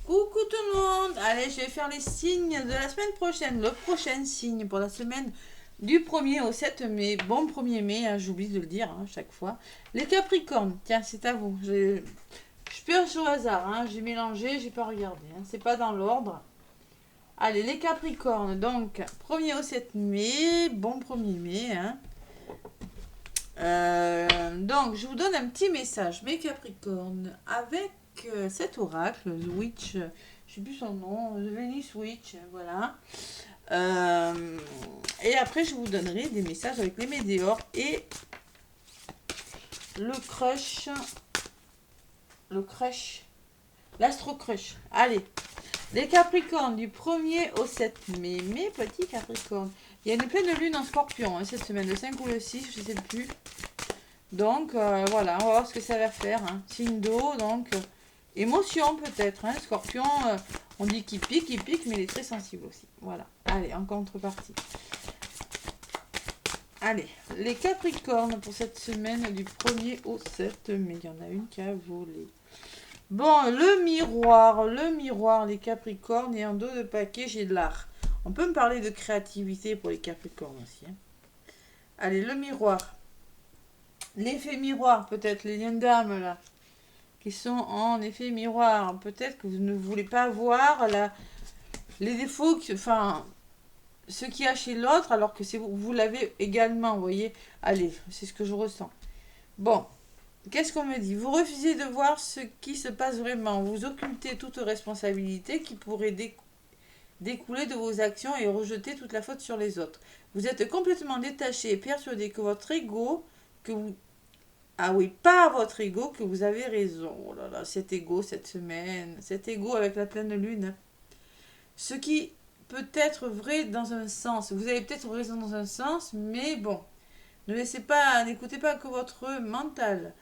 Coucou tout le monde. Allez, je vais faire les signes de la semaine prochaine. Le prochain signe pour la semaine du 1er au 7 mai. Bon 1er mai, hein, j'oublie de le dire chaque fois. Les Capricornes, tiens, c'est à vous. Je pioche au hasard, hein, j'ai mélangé, j'ai pas regardé. Hein, c'est pas dans l'ordre. Allez, les Capricornes, donc 1er au 7 mai. Bon 1er mai. Hein. Donc, je vous donne un petit message, mes Capricornes, avec cet oracle, The Witch, je sais plus son nom, The Venus Witch, voilà. Et après, je vous donnerai des messages avec les météores et le crush, l'astro crush. Allez, les Capricornes du 1er au 7 mai, mes petits Capricornes. Il y a une pleine lune en Scorpion hein, cette semaine, le 5 ou le 6, je ne sais plus. Donc voilà, on va voir ce que ça va faire. Hein. Signe d'eau, donc émotion peut-être. Hein. Scorpion, on dit qu'il pique, mais il est très sensible aussi. Voilà, allez, en contrepartie. Allez, les Capricornes pour cette semaine du 1er au 7 mai. Il y en a une qui a volé. Bon, le miroir, les Capricornes, et en dos de paquet, j'ai de l'art. On peut me parler de créativité pour les Capricornes aussi. Hein. Allez, le miroir. L'effet miroir, peut-être, les liens d'âme, là, qui sont en effet miroir. Peut-être que vous ne voulez pas voir les défauts, enfin, ce qu'il y a chez l'autre, alors que vous l'avez également, vous voyez. Allez, c'est ce que je ressens. Bon, qu'est-ce qu'on me dit? Vous refusez de voir ce qui se passe vraiment. Vous occultez toute responsabilité qui pourrait découler de vos actions et rejeter toute la faute sur les autres. Vous êtes complètement détaché et persuadé que votre ego, ah oui, pas votre ego, que vous avez raison. Oh là là, cet ego cette semaine, cet ego avec la pleine lune. Ce qui peut être vrai dans un sens. Vous avez peut-être raison dans un sens, mais bon, n'écoutez pas que votre mental.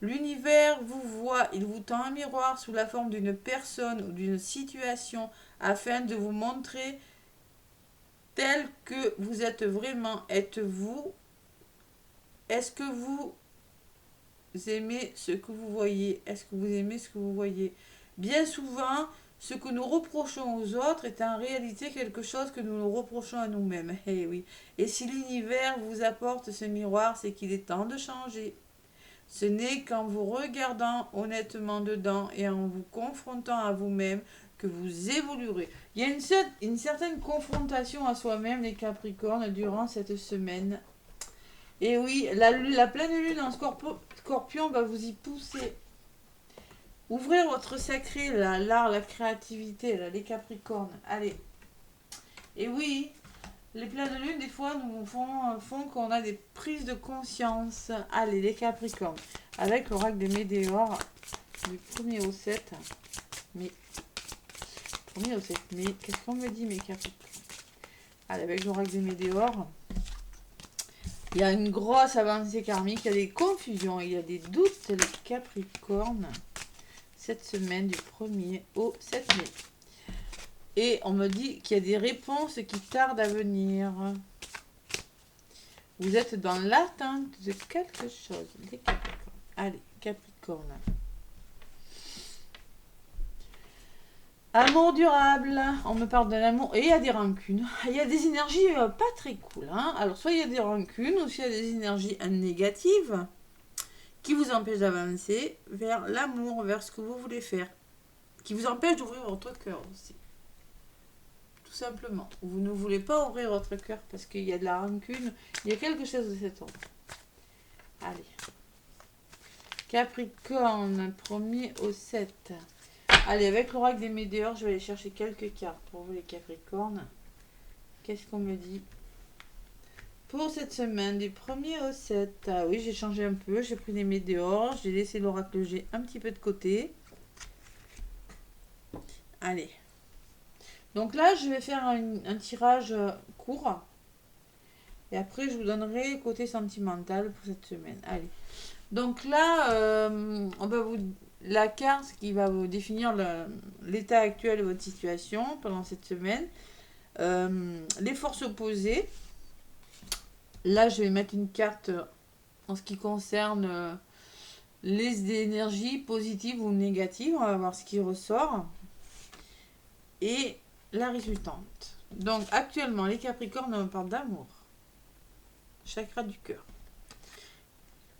L'univers vous voit, il vous tend un miroir sous la forme d'une personne ou d'une situation afin de vous montrer tel que vous êtes vraiment. Êtes-vous? Est-ce que vous aimez ce que vous voyez? Est-ce que vous aimez ce que vous voyez? Bien souvent, ce que nous reprochons aux autres est en réalité quelque chose que nous nous reprochons à nous-mêmes. Eh oui. Et si l'univers vous apporte ce miroir, c'est qu'il est temps de changer. Ce n'est qu'en vous regardant honnêtement dedans et en vous confrontant à vous-même que vous évoluerez. Il y a une certaine confrontation à soi-même, les Capricornes, durant cette semaine. Et oui, la pleine lune en Scorpion va vous y pousser. Ouvrir votre sacré, l'art, la créativité, là, les Capricornes. Allez. Et oui, les pleines lunes, des fois, nous font qu'on a des prises de conscience. Allez, les Capricornes. Avec l'oracle des météores du 1er au 7 mai. 1er au 7 mai. Qu'est-ce qu'on me dit, mes Capricornes? Allez, avec l'oracle des météores. Il y a une grosse avancée karmique, il y a des confusions, il y a des doutes, les Capricornes, cette semaine du 1er au 7 mai. Et on me dit qu'il y a des réponses qui tardent à venir. Vous êtes dans l'attente de quelque chose, les Capricornes. Allez, Capricorne. Amour durable, on me parle de l'amour et il y a des rancunes. Il y a des énergies pas très cool. Hein. Alors soit il y a des rancunes ou soit il y a des énergies négatives qui vous empêchent d'avancer vers l'amour, vers ce que vous voulez faire. Qui vous empêchent d'ouvrir votre cœur aussi. Tout simplement. Vous ne voulez pas ouvrir votre cœur parce qu'il y a de la rancune. Il y a quelque chose de cet ordre. Allez. Capricorne, 1er au 7. Allez, avec l'oracle des météores, je vais aller chercher quelques cartes pour vous les Capricornes. Qu'est-ce qu'on me dit pour cette semaine du 1er au 7? Ah oui, j'ai changé un peu, j'ai pris les météores, j'ai laissé l'oracle G un petit peu de côté. Allez. Donc là, je vais faire un tirage court. Et après, je vous donnerai côté sentimental pour cette semaine. Allez. Donc là, on va vous... La carte qui va vous définir l'état actuel de votre situation pendant cette semaine. Les forces opposées. Là, je vais mettre une carte en ce qui concerne les énergies positives ou négatives. On va voir ce qui ressort. et la résultante. Donc actuellement, les Capricornes, on parle d'amour. Chakra du cœur.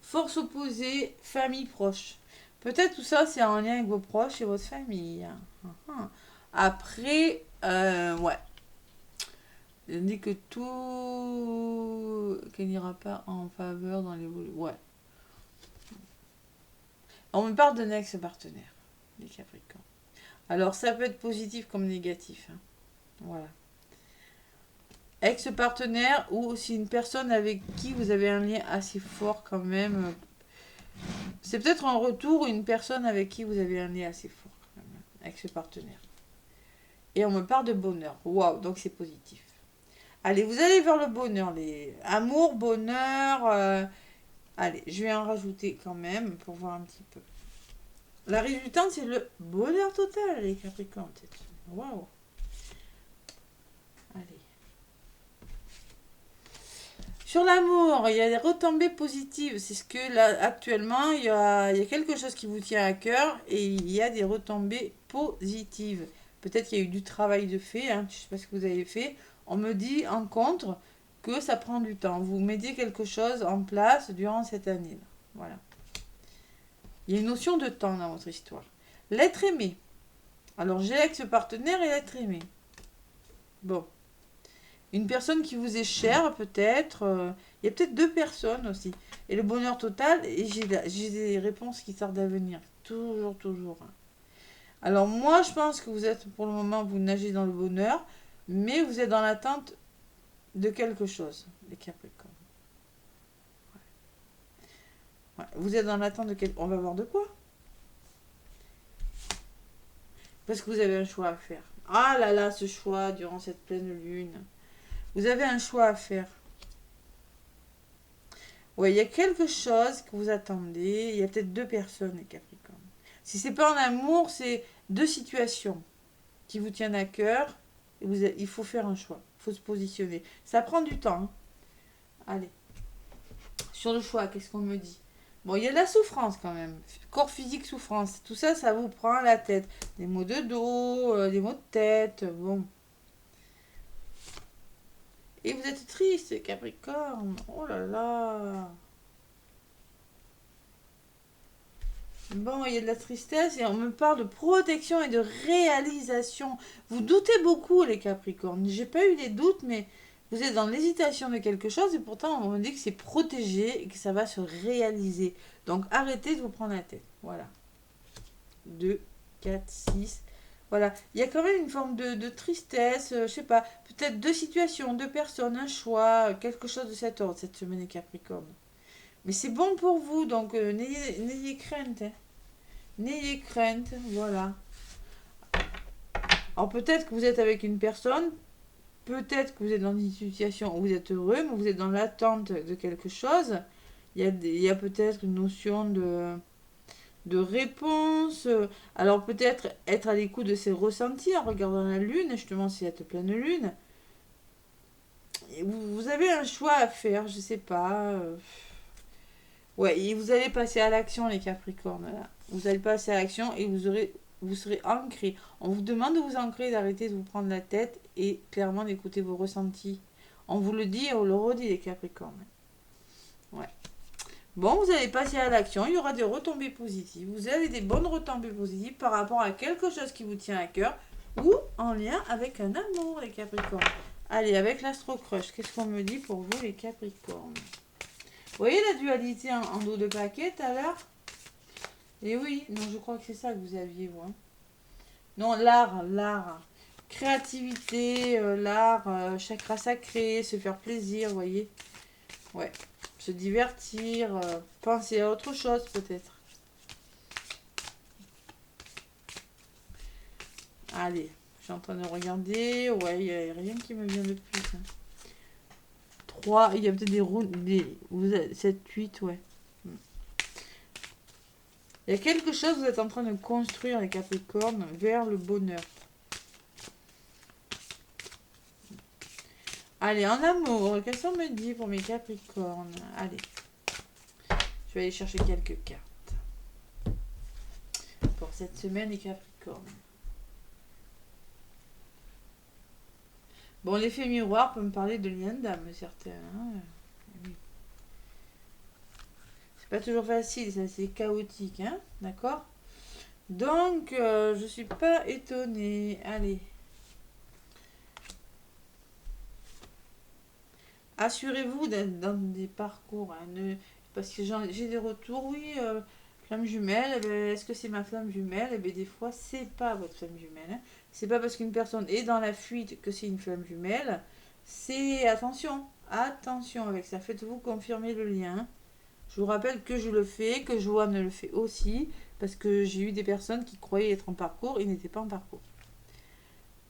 Force opposée, famille proche. Peut-être tout ça, c'est en lien avec vos proches et votre famille. Après, ouais. Il dit que tout... qu'elle n'ira pas en faveur dans l'évolution. Ouais. On me parle d'un ex-partenaire, les Capricornes. Alors, ça peut être positif comme négatif. Hein. Voilà. Ex-partenaire ou aussi une personne avec qui vous avez un lien assez fort quand même. C'est peut-être un retour ou une personne avec qui vous avez un lien assez fort quand même. Ex-partenaire. Et on me parle de bonheur. Waouh, donc c'est positif. Allez, vous allez vers le bonheur. Les amour, bonheur. Allez, je vais en rajouter quand même pour voir un petit peu. La résultante, c'est le bonheur total, les Capricornes. Waouh. Allez. Sur l'amour, il y a des retombées positives. C'est ce que là, actuellement, il y a quelque chose qui vous tient à cœur et il y a des retombées positives. Peut-être qu'il y a eu du travail de fait, hein, je ne sais pas ce que vous avez fait. On me dit en contre que ça prend du temps. Vous mettez quelque chose en place durant cette année. Voilà. Il y a une notion de temps dans votre histoire. L'être aimé. Alors, j'ai l'ex-partenaire et l'être aimé. Bon. Une personne qui vous est chère, peut-être. Il y a peut-être deux personnes aussi. Et le bonheur total, et j'ai des réponses qui tardent à venir. Toujours, toujours. Alors, moi, je pense que vous êtes, pour le moment, vous nagez dans le bonheur, mais vous êtes dans l'attente de quelque chose, les Capricornes. Ouais. Vous êtes dans l'attente de quelque... On va voir de quoi. Parce que vous avez un choix à faire. Ah là là, ce choix durant cette pleine lune. Vous avez un choix à faire. Ouais, il y a quelque chose que vous attendez. Il y a peut-être deux personnes, les Capricornes. Si c'est pas en amour, c'est deux situations qui vous tiennent à cœur. Et il faut faire un choix. Il faut se positionner. Ça prend du temps. Hein. Allez. Sur le choix, qu'est-ce qu'on me dit? Bon, il y a de la souffrance quand même. Corps physique, souffrance. Tout ça, ça vous prend la tête. Des maux de dos, des maux de tête. Bon. Et vous êtes triste, Capricorne. Oh là là. Bon, il y a de la tristesse et on me parle de protection et de réalisation. Vous doutez beaucoup, les Capricornes. J'ai pas eu des doutes, mais vous êtes dans l'hésitation de quelque chose et pourtant on me dit que c'est protégé et que ça va se réaliser. Donc arrêtez de vous prendre la tête. Voilà. 2, 4, 6. Voilà. Il y a quand même une forme de tristesse, je sais pas. Peut-être deux situations, deux personnes, un choix, quelque chose de cet ordre cette semaine, les Capricornes. Mais c'est bon pour vous, donc n'ayez crainte. Hein. N'ayez crainte, voilà. Alors peut-être que vous êtes avec une personne, peut-être que vous êtes dans une situation où vous êtes heureux, mais vous êtes dans l'attente de quelque chose. Il y a peut-être une notion de réponse. Alors peut-être être à l'écoute de ses ressentis en regardant la lune, justement si cette pleine lune. Et vous avez un choix à faire, je sais pas. Ouais, et vous allez passer à l'action, les Capricornes. Là. Vous allez passer à l'action et vous serez ancré. On vous demande de vous ancrer, d'arrêter de vous prendre la tête et clairement d'écouter vos ressentis. On vous le dit et on le redit, les Capricornes. Ouais. Bon, vous allez passer à l'action. Il y aura des retombées positives. Vous avez des bonnes retombées positives par rapport à quelque chose qui vous tient à cœur ou en lien avec un amour, les Capricornes. Allez, avec l'Astro Crush, qu'est-ce qu'on me dit pour vous, les Capricornes? Vous voyez la dualité en dos de paquet tout à l'heure? Et oui, non, je crois que c'est ça que vous aviez, vous. Hein. Non, l'art. Créativité, l'art, chakra sacré, se faire plaisir, vous voyez? Ouais. Se divertir, penser à autre chose peut-être. Allez, je suis en train de regarder. Ouais, il n'y a rien qui me vient de plus. Hein. 3, il y a peut-être des 7, 8, ouais. Il y a quelque chose que vous êtes en train de construire, les Capricornes, vers le bonheur. Allez, en amour, qu'est-ce qu'on me dit pour mes Capricornes? Allez, je vais aller chercher quelques cartes. Pour cette semaine, les Capricornes. Bon, l'effet miroir peut me parler de lien d'âme, certains. Hein. Oui. C'est pas toujours facile, ça, c'est chaotique, hein, d'accord? Donc, je suis pas étonnée. Allez. Assurez-vous d'être dans des parcours. Hein, parce que j'ai des retours, oui, flamme jumelle, eh ben, est-ce que c'est ma flamme jumelle? Eh bien, des fois, c'est pas votre flamme jumelle. Hein. C'est pas parce qu'une personne est dans la fuite que c'est une flamme jumelle. C'est attention, attention avec ça. Faites-vous confirmer le lien. Je vous rappelle que je le fais, que Joanne le fait aussi, parce que j'ai eu des personnes qui croyaient être en parcours et n'étaient pas en parcours.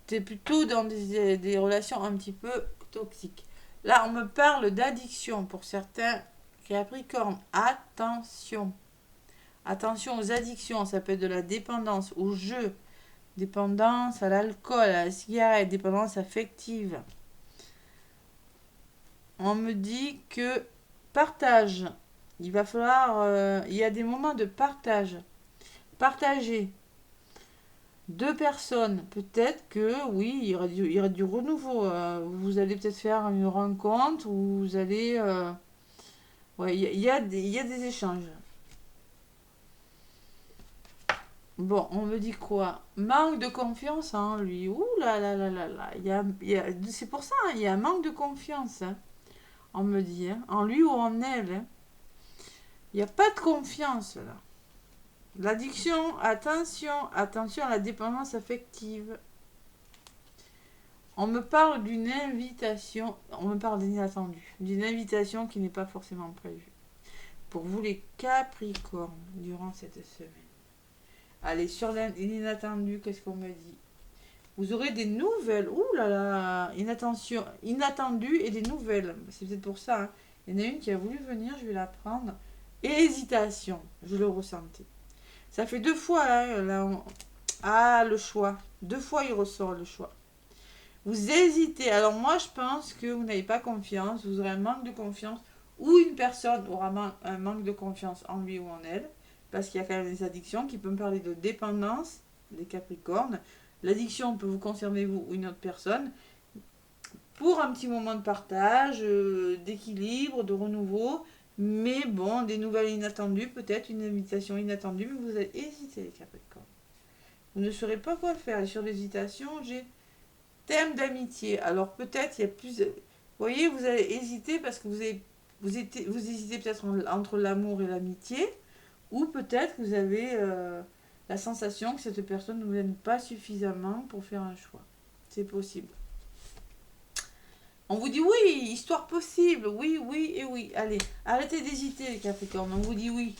C'est plutôt dans des relations un petit peu toxiques. Là, on me parle d'addiction pour certains Capricornes. Attention. Attention aux addictions. Ça peut être de la dépendance au jeu, dépendance à l'alcool, à la cigarette, dépendance affective. On me dit que partage. Il va falloir... il y a des moments de partage. Partager. Deux personnes, peut-être que oui, il y aura du renouveau. Vous allez peut-être faire une rencontre où vous allez. Ouais, il y a des échanges. Bon, on me dit quoi? Manque de confiance en lui. Ouh là là là là là. C'est pour ça, hein, il y a un manque de confiance. Hein, on me dit. Hein, en lui ou en elle. Hein. Il n'y a pas de confiance là. L'addiction, attention, attention à la dépendance affective. On me parle d'une invitation, on me parle d'inattendu, d'une invitation qui n'est pas forcément prévue. Pour vous les Capricornes, durant cette semaine. Allez, sur l'inattendu, qu'est-ce qu'on me dit? Vous aurez des nouvelles, ouh là là, inattendu et des nouvelles. C'est peut-être pour ça, hein. Il y en a une qui a voulu venir, je vais la prendre. Et hésitation, je le ressentais. Ça fait 2 fois, là, le choix. 2 fois, il ressort le choix. Vous hésitez. Alors moi, je pense que vous n'avez pas confiance. Vous aurez un manque de confiance. Ou une personne aura un manque de confiance en lui ou en elle. Parce qu'il y a quand même des addictions qui peuvent me parler de dépendance, des Capricornes. L'addiction peut vous concerner vous ou une autre personne. Pour un petit moment de partage, d'équilibre, de renouveau. Mais bon, des nouvelles inattendues, peut-être une invitation inattendue. Mais vous allez hésiter les Capricornes. Vous ne saurez pas quoi faire. Et sur l'hésitation, j'ai... Thème d'amitié. Alors peut-être il y a plus... Vous voyez, vous allez hésiter parce que vous hésitez peut-être entre l'amour et l'amitié. Ou peut-être vous avez la sensation que cette personne ne vous aime pas suffisamment pour faire un choix. C'est possible. On vous dit oui, histoire possible. Oui, oui et oui. Allez, arrêtez d'hésiter les Capricornes. On vous dit oui.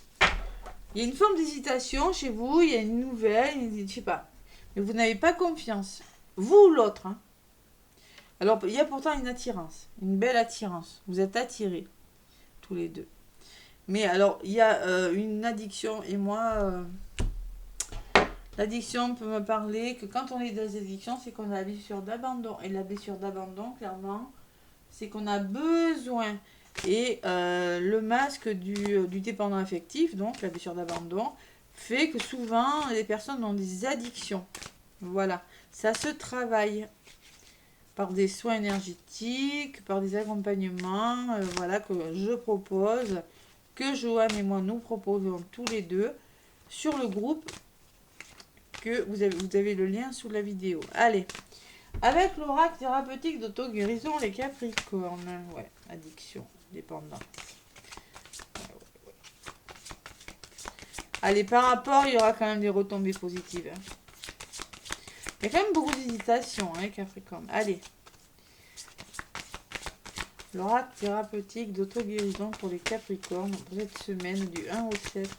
Il y a une forme d'hésitation chez vous. Il y a une nouvelle. Je sais pas. Mais vous n'avez pas confiance. Vous ou l'autre. Hein. Alors, il y a pourtant une attirance, une belle attirance. Vous êtes attirés, tous les deux. Mais alors, il y a une addiction. Et moi, l'addiction peut me parler que quand on est dans des addictions, c'est qu'on a la blessure d'abandon. Et la blessure d'abandon, clairement, c'est qu'on a besoin. Et le masque du dépendant affectif, donc la blessure d'abandon, fait que souvent, les personnes ont des addictions. Voilà, ça se travaille par des soins énergétiques, par des accompagnements, voilà, que je propose, que Joanne et moi nous proposons tous les deux sur le groupe que vous avez le lien sous la vidéo. Allez, avec l'oracle thérapeutique d'auto-guérison, les Capricornes, ouais, addiction, dépendance. Ouais. Allez, par rapport, il y aura quand même des retombées positives. Hein. Il y a quand même beaucoup d'hésitation, hein, Capricorne. Allez. L'oracle thérapeutique d'auto-guérison pour les Capricornes pour cette semaine du 1 au 7.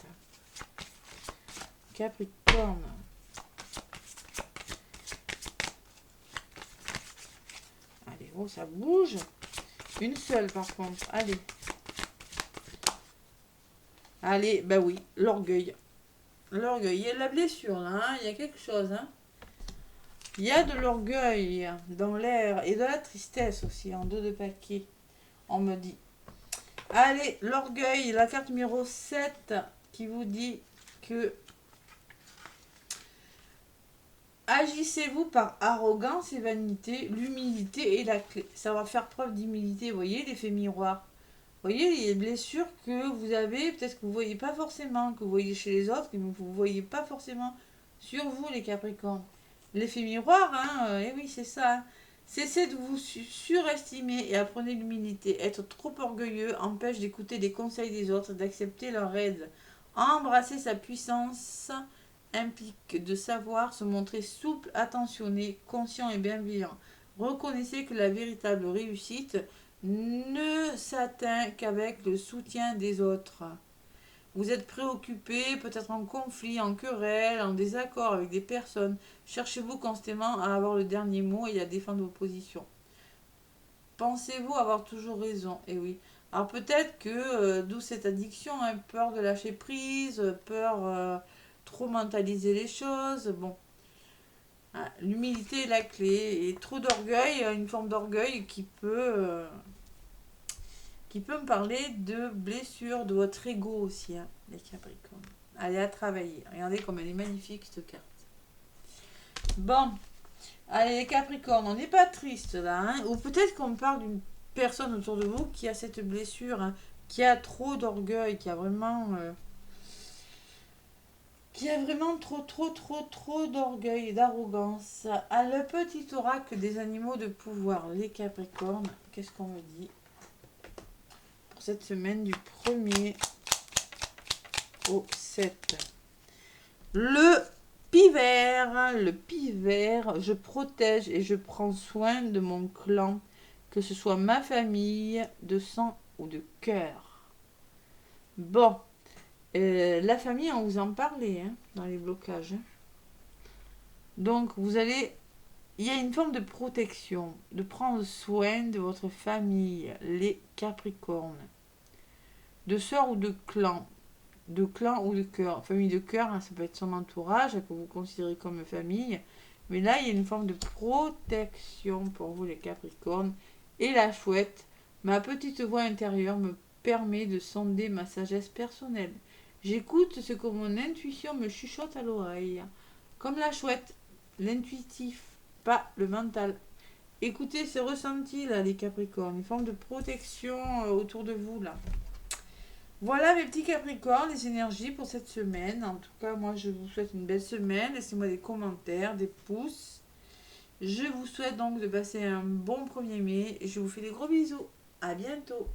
Capricorne. Allez, oh, ça bouge. Une seule par contre. Allez. Allez, bah oui, l'orgueil. L'orgueil. Il y a de la blessure là, hein. Il y a quelque chose, hein. Il y a de l'orgueil dans l'air et de la tristesse aussi, en 2 de paquet, on me dit. Allez, l'orgueil, la carte numéro 7 qui vous dit que Agissez-vous par arrogance et vanité, l'humilité est la clé. Ça va faire preuve d'humilité, vous voyez l'effet miroir. Vous voyez les blessures que vous avez, peut-être que vous ne voyez pas forcément, que vous voyez chez les autres, que vous ne voyez pas forcément sur vous les Capricornes. L'effet miroir, hein, eh oui c'est ça. Hein. Cessez de vous surestimer et apprenez l'humilité. Être trop orgueilleux empêche d'écouter les conseils des autres, d'accepter leur aide. Embrasser sa puissance implique de savoir se montrer souple, attentionné, conscient et bienveillant. Reconnaissez que la véritable réussite ne s'atteint qu'avec le soutien des autres. Vous êtes préoccupé, peut-être en conflit, en querelle, en désaccord avec des personnes. Cherchez-vous constamment à avoir le dernier mot et à défendre vos positions. Pensez-vous avoir toujours raison? Eh oui. Alors peut-être que d'où cette addiction, hein, peur de lâcher prise, peur trop mentaliser les choses. Bon, ah, l'humilité est la clé. Et trop d'orgueil, une forme d'orgueil qui peut me parler de blessures de votre ego aussi, hein, les Capricornes. Allez à travailler. Regardez comme elle est magnifique cette carte. Bon, allez les Capricornes, on n'est pas triste là, hein, ou peut-être qu'on parle d'une personne autour de vous qui a cette blessure, hein, qui a trop d'orgueil, qui a vraiment trop d'orgueil et d'arrogance. À le petit oracle des animaux de pouvoir, les Capricornes, qu'est-ce qu'on me dit pour cette semaine du 1er au 7? Le pivert, je protège et je prends soin de mon clan, que ce soit ma famille, de sang ou de cœur. Bon, la famille, on vous en parlait, hein, dans les blocages. Hein. Donc, il y a une forme de protection, de prendre soin de votre famille, les Capricornes, de sœurs ou de clan ou de cœur. Famille de cœur, hein, ça peut être son entourage, que vous considérez comme famille. Mais là, il y a une forme de protection pour vous, les Capricornes. Et la chouette, ma petite voix intérieure me permet de sonder ma sagesse personnelle. J'écoute ce que mon intuition me chuchote à l'oreille. Comme la chouette, l'intuitif, pas le mental. Écoutez ce ressenti là, les Capricornes, une forme de protection autour de vous là. Voilà mes petits Capricornes, les énergies pour cette semaine. En tout cas, moi je vous souhaite une belle semaine. Laissez-moi des commentaires, des pouces. Je vous souhaite donc de passer un bon 1er mai. Je vous fais des gros bisous. À bientôt.